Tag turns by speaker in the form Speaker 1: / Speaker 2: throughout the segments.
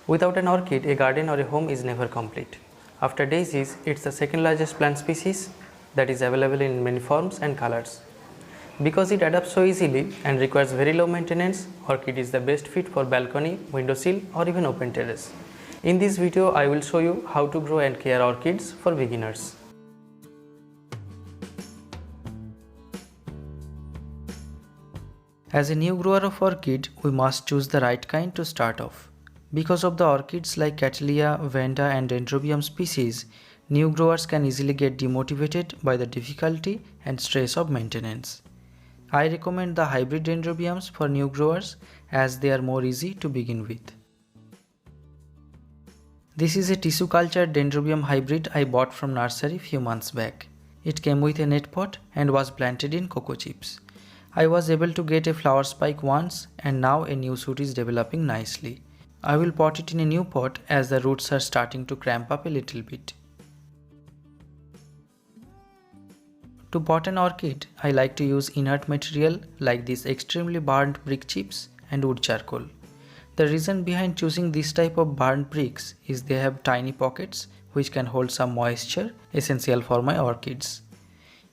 Speaker 1: Without an orchid, a garden or a home is never complete. After daisies, it's the second largest plant species that is available in many forms and colors. Because it adapts so easily and requires very low maintenance, orchid is the best fit for balcony, windowsill or even open terrace. In this video, I will show you how to grow and care orchids for beginners. As a new grower of orchid, we must choose the right kind to start off. Because of the orchids like Cattleya, Vanda and Dendrobium species, new growers can easily get demotivated by the difficulty and stress of maintenance. I recommend the hybrid Dendrobiums for new growers as they are more easy to begin with. This is a tissue cultured Dendrobium hybrid I bought from nursery few months back. It came with a net pot and was planted in cocoa chips. I was able to get a flower spike once and now a new shoot is developing nicely. I will pot it in a new pot as the roots are starting to cramp up a little bit. To pot an orchid, I like to use inert material like these extremely burnt brick chips and wood charcoal. The reason behind choosing this type of burnt bricks is they have tiny pockets which can hold some moisture, essential for my orchids.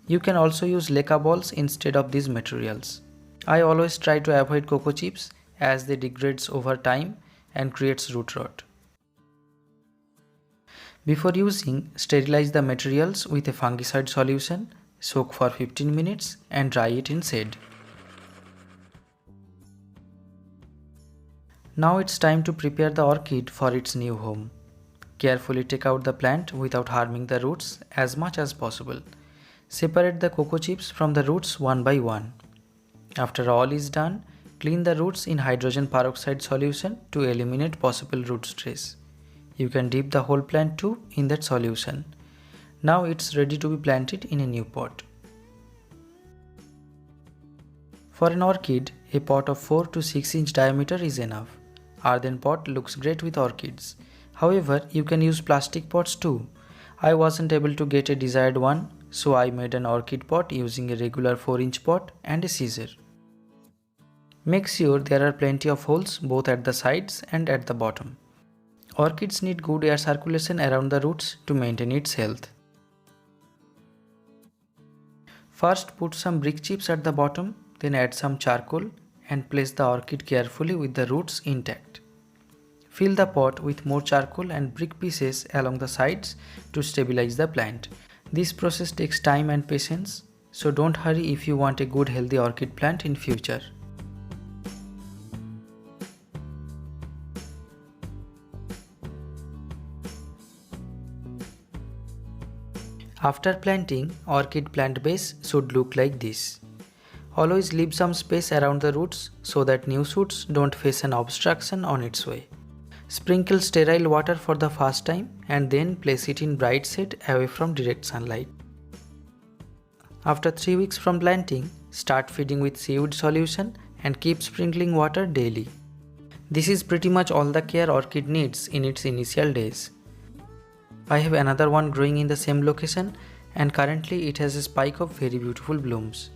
Speaker 1: You can also use leca balls instead of these materials. I always try to avoid cocoa chips as they degrades over time and creates root rot. Before using, sterilize the materials with a fungicide solution, soak for 15 minutes and dry it in shade. Now it's time to prepare the orchid for its new home. Carefully take out the plant without harming the roots as much as possible. Separate the cocoa chips from the roots one by one. After all is done, clean the roots in hydrogen peroxide solution to eliminate possible root stress. You can dip the whole plant too in that solution. Now it's ready to be planted in a new pot. For an orchid, a pot of 4 to 6 inch diameter is enough. Earthen pot looks great with orchids. However, you can use plastic pots too. I wasn't able to get a desired one, so I made an orchid pot using a regular 4-inch pot and a scissor. Make sure there are plenty of holes both at the sides and at the bottom. Orchids need good air circulation around the roots to maintain its health. First put some brick chips at the bottom, then add some charcoal and place the orchid carefully with the roots intact. Fill the pot with more charcoal and brick pieces along the sides to stabilize the plant. This process takes time and patience, so don't hurry if you want a good healthy orchid plant in future. After planting, orchid plant base should look like this. Always leave some space around the roots so that new shoots don't face an obstruction on its way. Sprinkle sterile water for the first time and then place it in bright shade away from direct sunlight. After 3 weeks from planting, start feeding with seaweed solution and keep sprinkling water daily. This is pretty much all the care orchid needs in its initial days. I have another one growing in the same location and currently it has a spike of very beautiful blooms.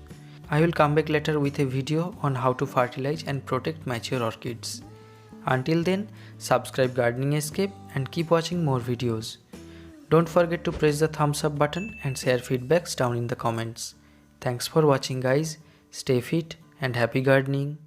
Speaker 1: I will come back later with a video on how to fertilize and protect mature orchids. Until then, subscribe Gardening Escape and keep watching more videos. Don't forget to press the thumbs up button and share feedbacks down in the comments. Thanks for watching guys. Stay fit and happy gardening.